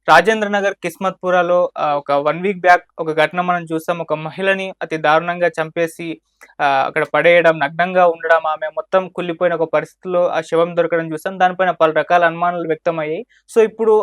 రాజేంద్ర నగర్ కిస్మత్పురాలో ఒక 1 week back ఒక ఘటన మనం చూసాం. ఒక మహిళని అతి దారుణంగా చంపేసి అక్కడ పడేయడం, నగ్నంగా ఉండడం, ఆమె మొత్తం కుళ్ళిపోయిన ఒక పరిస్థితిలో ఆ శవం దొరకడం చూసాం. దానిపైన పలు రకాల అనుమానాలు వ్యక్తమయ్యాయి. సో, ఇప్పుడు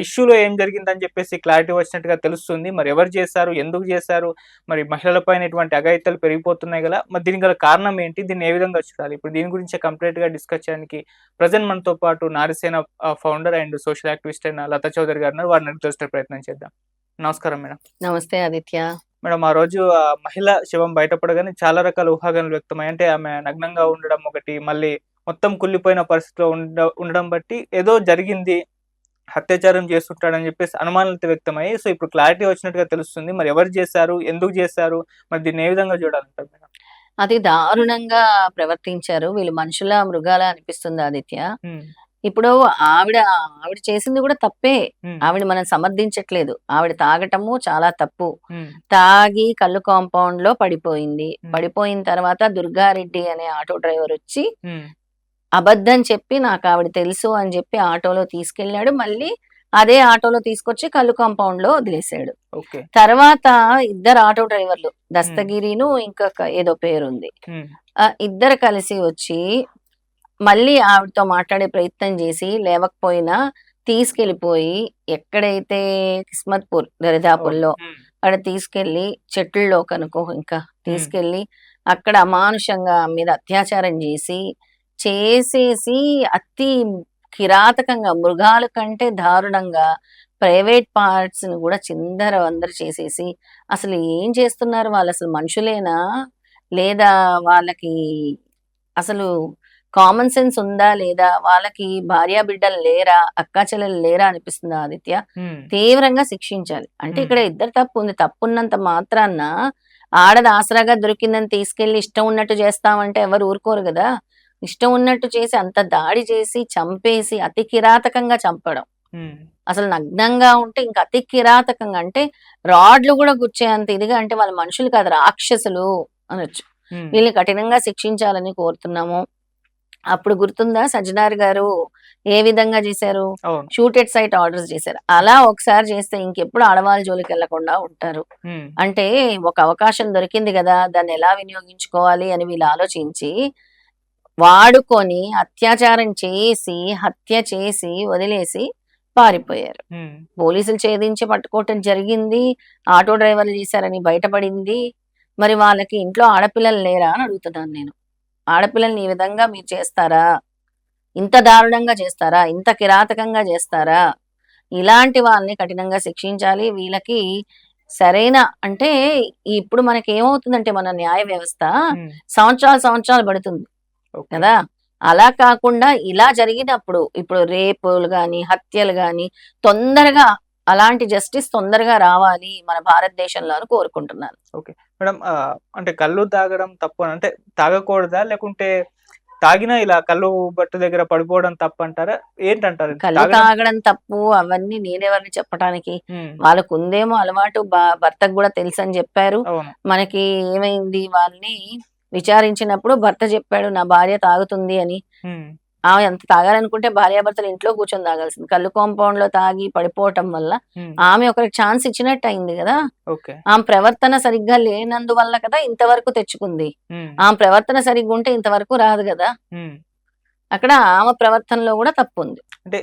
ఇష్యూలో ఏం జరిగిందని చెప్పేసి క్లారిటీ వచ్చినట్టుగా తెలుస్తుంది. మరి ఎవరు చేశారు? ఎందుకు చేశారు? మరి మహిళల పైన ఇటువంటి అఘాయిత్యాలు పెరిగిపోతున్నాయి గదా! మరి దీనికి గల కారణం ఏంటి? దీన్ని ఏ విధంగా చూడాలి? ఇప్పుడు దీని గురించే కంప్లీట్‌గా డిస్కస్ చేయడానికి ప్రెజెంట్ మనతో పాటు నారిసేన ఫౌండర్ అండ్ సోషల్ యాక్టివిస్ట్ అయిన లతా చౌదరి గారు ఉన్నారు. వారిని అడిగి తెలుసుకునే ప్రయత్నం చేద్దాం. నమస్కారం మేడం. నమస్తే ఆదిత్య. మేడం, ఆ రోజు ఆ మహిళ శవం బయటపడగానే చాలా రకాల ఊహాగానాలు వ్యక్తమయ్యాయి. అంటే ఆమె నగ్నంగా ఉండడం ఒకటి, మళ్ళీ మొత్తం కుళ్ళిపోయిన పరిస్థితిలో ఉండడం బట్టి ఏదో జరిగింది, అత్యాచారం చేస్తుంటాడని చెప్పేసి అనుమానాలైతే వ్యక్తమయ్యాయి. సో, ఇప్పుడు క్లారిటీ వచ్చినట్టుగా తెలుస్తుంది. మరి ఎవరు చేశారు? ఎందుకు చేశారు? మరి దీన్ని ఏ విధంగా చూడాలంటారు మేడం? అది దారుణంగా ప్రవర్తించారు. వీళ్ళు మనుషులా, మృగాలా అనిపిస్తుంది ఆదిత్య. హ్మ్. ఇప్పుడు ఆవిడ ఆవిడ చేసింది కూడా తప్పే. హ్మ్. ఆవిడ మనం సమర్థించట్లేదు. ఆవిడ తాగటము చాలా తప్పు. హ్మ్. తాగి కల్లు కాంపౌండ్‌లో పడిపోయింది. హ్మ్. పడిపోయిన తర్వాత దుర్గారెడ్డి అనే ఆటో డ్రైవర్ వచ్చి హ్మ్. అబద్ధం చెప్పి నాకావిడ తెలుసు అని చెప్పి ఆటోలో తీసుకెళ్ళాడు. మళ్ళీ అదే ఆటోలో తీసుకొచ్చి కల్లు కాంపౌండ్‌లో వదిలేసాడు. ఓకే. తర్వాత ఇద్దరు ఆటో డ్రైవర్లు హ్మ్. దస్తగిరిను ఇంకొక ఏదో పేరుంది. హ్మ్. ఇద్దరు కలిసి వచ్చి మళ్ళీ ఆవిడతో మాట్లాడే ప్రయత్నం చేసి లేవకపోయినా తీసుకెళ్ళిపోయి ఎక్కడైతే కిస్మత్‌పూర్ అవును. దరిదాపుల్లో హ్మ్. అక్కడ తీసుకెళ్ళి చెట్లలో కనుకో ఇంకా హ్మ్. తీసుకెళ్ళి అక్కడ అమానుషంగా ఆమె మీద అత్యాచారం చేసేసి అతి కిరాతకంగా మృగాల కంటే దారుణంగా ప్రైవేట్ పార్ట్స్‌ని గూడా చిందరవందర చేసేసి అసలు ఏం చేస్తున్నారు వాళ్ళు? అసలు మనుషులేనా? లేదా వాళ్ళకి అసలు కామన్ సెన్స్ ఉందా? లేదా? వాళ్ళకి భార్యాబిడ్డలు లేరా? అక్కా చెల్లెలు లేరా? అనిపిస్తుంది ఆదిత్య. హ్మ్. తీవ్రంగా శిక్షించాలి. అంటే హ్మ్. ఇక్కడ ఇద్దరి తప్పుంది. తప్పున్నంత మాత్రాన ఆడది ఆసరాగా దొరికిందని తీసుకెళ్ళి ఇష్టం ఉన్నట్టు చేస్తామంటే ఎవరు ఊరుకోరు గదా! ఇష్టం ఉన్నట్టు చేసి అంత దాడి చేసి, చంపేసి అతి కిరాతకంగా చంపడం. హ్మ్. అసలు నగ్నంగా ఉంటే ఇంక అతి కిరాతకంగా అంటే రాడ్లు గూడా గుచ్చేంత ఇదిగా అంటే వాళ్ళు మనుషులు కాదు రాక్షసులు అనొచ్చు. హ్మ్. వీళ్ళని కఠినంగా శిక్షించాలని కోరుతున్నాము. అప్పుడు గుర్తుందా సజ్జనార్ గారు ఏ విధంగా చేశారు? అవును. షూట్ ఎట్ సైట్ ఆర్డర్స్ చేశారు. అలా ఒకసారి చేస్తే ఇంకెప్పుడు ఆడవాళ్ళ జోలికెళ్ళకుండా ఉంటారు. హ్మ్. అంటే ఒక అవకాశం దొరికింది గదా! దాన్ని ఎలా వినియోగించుకోవాలి అని వీళ్ళు ఆలోచించి, వాడుకొని అత్యాచారం చేసి, హత్య చేసి, వదిలేసి పారిపోయారు. హ్మ్. పోలీసులు ఛేదించి పట్టుకోవటం జరిగింది. ఆటో డ్రైవర్లు చేశారని బయటపడింది. మరి వాళ్ళకి ఇంట్లో ఆడపిల్లలు లేరా అని అడుగుతున్నాను నేను. ఆడపిల్లల్ని ఈ విధంగా మీరు చేస్తారా? ఇంత దారుణంగా చేస్తారా? ఇంత కిరాతకంగా చేస్తారా? ఇలాంటి వాళ్ళని కఠినంగా శిక్షించాలి. వీళ్ళకి సరైన అంటే ఇప్పుడు మనకేమవుతుందంటే మన న్యాయ వ్యవస్థ హ్మ్. సంవత్సరాలు పడుతుంది ఓకే. కదా! అలా కాకుండా ఇలా జరిగినప్పుడు ఇప్పుడు రేపులు గాని, హత్యలు గాని తొందరగా అలాంటి జస్టిస్ తొందరగా రావాలి మన భారతదేశంలో అని కోరుకుంటున్నాను. ఓకే. మేడం, అంటే కల్లు తాగడం తప్పు అంటే తాగకూడదా? లేకుంటే తాగినా ఇలా కల్లు బట్టు దగ్గర పడిపోవడం తప్పంటారా? ఏంటంటారు? కళ్ళు తాగడం. తాగడం తప్పు అవన్నీ నేనెవరిని చెప్పటానికి. హ్మ్. వాళ్ళకుందేమో అలవాటు భర్తకు గూడా తెలుసని జెప్పారు. అవును. మనకి ఏమైంది వాళ్ళని విచారించినప్పుడు భర్త జెప్పాడు నా భార్య తాగుతుంది అని. హ్మ్. ఆమె అంత తాగాలనుకుంటే భార్యాభర్తలు ఇంట్లో కూర్చొని తాగాల్సింది. కల్లు కాంపౌండ్‌లో తాగి పడిపోవటం వల్ల హ్మ్. ఆమె ఒకరికి ఛాన్స్ ఇచ్చినట్టయింది గదా! ఓకే. ఆమె ప్రవర్తన సరిగ్గా లేనందువల్ల కదా ఇంతవరకు తెచ్చుకుంది. హ్మ్. ఆమె ప్రవర్తన సరిగ్గుంటే ఇంతవరకు రాదు గదా! హ్మ్. అక్కడ ఆమె ప్రవర్తనలో గూడా తప్పుంది. అంటే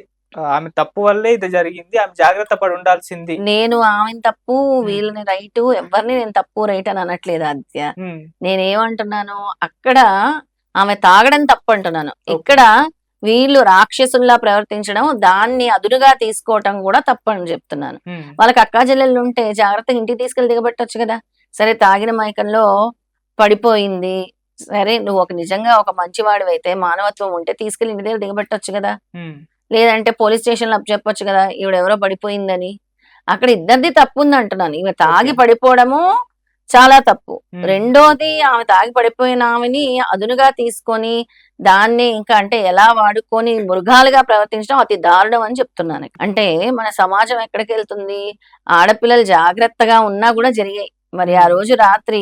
ఆమె తప్పు వల్లే ఇది జరిగింది. ఆమె జాగ్రత్త పడుండాల్సింది. నేను ఆమెని తప్పు, హ్మ్. వీళ్ళని రైటు ఎవ్వరిని నేను తప్పు, రైట్ అని అనట్లేదు ఆదిత్య. హ్మ్. నేనేమంటున్నాను, అక్కడ ఆమె తాగడం తప్పంటున్నాను. ఓకే. ఇక్కడ వీళ్ళు రాక్షసుల్లా ప్రవర్తించడం, దాన్ని అదునుగా తీసుకోవటం గూడా తప్పని జెప్తున్నాను. హ్మ్. వాళ్ళకి అక్కాచెల్లెళ్ళుంటే జాగ్రత్తగా ఇంటికి తీసుకెళ్ళి దిగబెట్టొచ్చు గదా! సరే తాగిన మైకంలో పడిపోయింది. సరే నువ్వు నిజంగా ఒక మంచివాడివైతే, మానవత్వం ఉంటే తీసుకెళ్ళి ఇంటి దగ్గర దిగబెట్టొచ్చు గదా! హ్మ్. లేదంటే పోలీస్ స్టేషన్‌లో అప్పజెప్పొచ్చు గదా! ఈవిడెవరో పడిపోయిందని. అక్కడ ఇద్దరిది తప్పుందంటున్నాను. ఈమె ఓకే. తాగి పడిపోవడము చాలా తప్పు. హ్మ్. రెండోది ఆమె తాగి పడిపోయిన ఆమెని అదునుగా తీసుకొని, దాన్ని ఇంకా అంటే ఎలా వాడుకొని మృగాలుగా ప్రవర్తించడం అతి దారుణం అని చెప్తున్నాను. అంటే మన సమాజం ఎక్కడికెళ్తుంది? ఆడపిల్లలు జాగ్రత్తగా ఉన్నా గూడా జరిగాయి. మరి ఆ హ్మ్. రోజు రాత్రి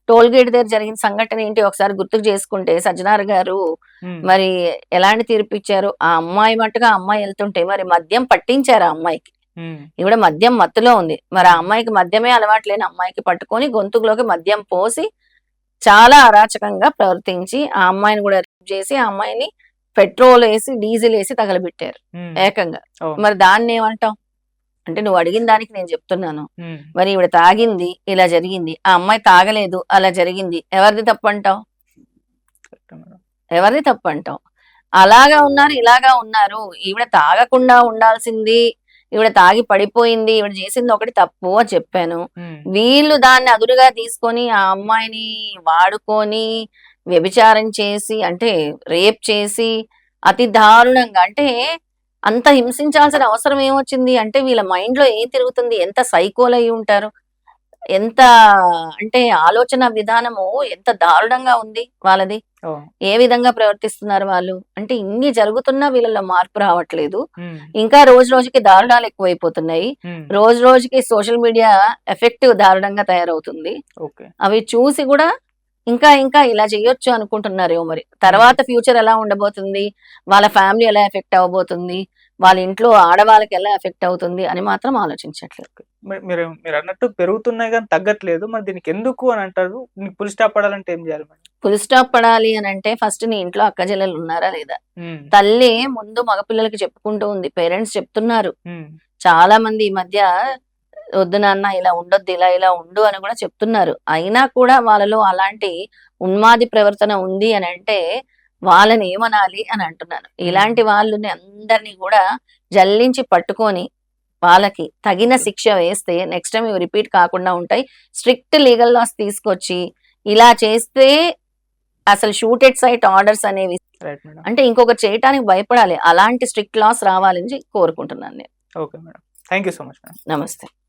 టోల్ గేట్ దగ్గర జరిగిన సంఘటన ఏంటి ఒకసారి గుర్తుకు చేసుకుంటే సజ్జనార్ గారు హ్మ్. మరి ఎలాంటి తీర్పిచ్చారు? ఆ అమ్మాయి మట్టుగా ఆ అమ్మాయి ఎళ్తుంటే మరి మద్యం పట్టించారు ఆ అమ్మాయికి. ఉమ్, ఈవిడ మద్యం మత్తులో ఉంది. మరి ఆ ఉమ్, అమ్మాయికి మద్యమే అలవాటు లేని అమ్మాయికి పట్టుకొని గొంతుకులోకి మద్యం పోసి చాలా అరాచకంగా ప్రవర్తించి ఆ అమ్మాయిని కూడా రేప్ చేసి ఆ అమ్మాయిని పెట్రోల్ వేసి డీజిల్ వేసి తగలబెట్టారు ఉమ్, ఏకంగా. అవును. మరి దాన్ని ఏమంటాం? అంటే నువ్వు అడిగిన దానికి నేను చెప్తున్నాను. ఉమ్, మరి ఈవిడ తాగింది ఇలా జరిగింది, ఆ అమ్మాయి తాగలేదు అలా జరిగింది, ఎవరిది తప్పు అంటావు? కరెక్టే మేడం. ఎవరిది తప్పు అంటావు? అలాగా ఉన్నారు ఇలాగా ఉన్నారు. ఈవిడ తాగకుండా ఉండాల్సింది, ఈవిడ తాగి పడిపోయింది, ఈవిడ చేసింది ఒకటి తప్పు అని చెప్పాను. ఉమ్, వీళ్ళు దాన్ని అదునుగా తీసుకొని ఆ అమ్మాయిని వాడుకొని వ్యభిచారం చేసి అంటే రేప్ చేసి అతి దారుణంగా అంటే అంత హింసించాల్సిన అవసరం ఏమొచ్చింది? అంటే వీళ్ళ మైండ్‌లో ఏం తిరుగుతుంది? ఎంత సైకోలయ్యి ఉంటారు? ఎంత అంటే ఆలోచన విధానము ఎంత దారుణంగా ఉంది వాళ్ళది? అవును. ఏ విధంగా ప్రవర్తిస్తున్నారు వాళ్ళు? అంటే ఇన్ని జరుగుతున్నా వీళ్ళలో మార్పు రావట్లేదు. ఉమ్, ఇంకా రోజు రోజుకి దారుణాలు ఎక్కువైపోతున్నాయి. ఉమ్, రోజు రోజుకి సోషల్ మీడియా ఎఫెక్ట్ దారుణంగా తయారవుతుంది. ఓకే. అవి చూసి కూడా ఇంకా ఇంకా ఇలా చేయొచ్చు అనుకుంటున్నారేమో మరి. ఉమ్. తర్వాత ఫ్యూచర్ ఎలా ఉండబోతుంది? వాళ్ళ ఫ్యామిలీ ఎలా ఎఫెక్ట్ అవ్వబోతుంది? వాళ్ళ ఇంట్లో ఆడవాళ్ళకి ఎలా ఎఫెక్ట్ అవుతుంది అని మాత్రం ఆలోచించట్లేదు. మీరు మీరు అన్నట్టు పెరుగుతున్నాయి కానీ తగ్గట్లేదు. మరి దీనికి ఎందుకు అని అంటారు? దీనికి ఫుల్ స్టాప్ పడాలంటే ఏం చేయాలి మేడం? ఫుల్ స్టాప్ పడాలి అనంటే ఫస్ట్ నీ ఇంట్లో అక్కచెల్లెలు ఉన్నారా లేదా? ఉమ్, తల్లి ముందు మగపిల్లలకి చెప్పుకుంటూ ఉంది. పేరెంట్స్ చెప్తున్నారు. ఉమ్, చాలా మంది ఈ మధ్య వద్దు నాన్న ఇలా ఉండొద్దు, ఇలా ఇలా ఉండు అని కూడా చెప్తున్నారు. అయినా కూడా వాళ్ళలో అలాంటి ఉన్మాది ప్రవర్తన ఉంది అని అంటే వాళ్ళని ఏమనాలి అని అంటున్నాను. ఉమ్, ఇలాంటి వాళ్ళని అందరినీ కూడా జల్లించి పట్టుకొని వాళ్ళకి తగిన శిక్ష వేస్తే నెక్స్ట్ టైం ఇవి రిపీట్ కాకుండా ఉంటాయి. స్ట్రిక్ట్ లీగల్ లాస్ తీసుకొచ్చి ఇలా చేస్తే అసలు షూటెడ్ సైట్ ఆర్డర్స్ అనేవి రైట్ మేడం. అంటే ఇంకొకరు చేయటానికి భయపడాలి. అలాంటి స్ట్రిక్ట్ లాస్ రావాలని కోరుకుంటున్నాను నేను. Okay madam. Thank you so much madam. నమస్తే.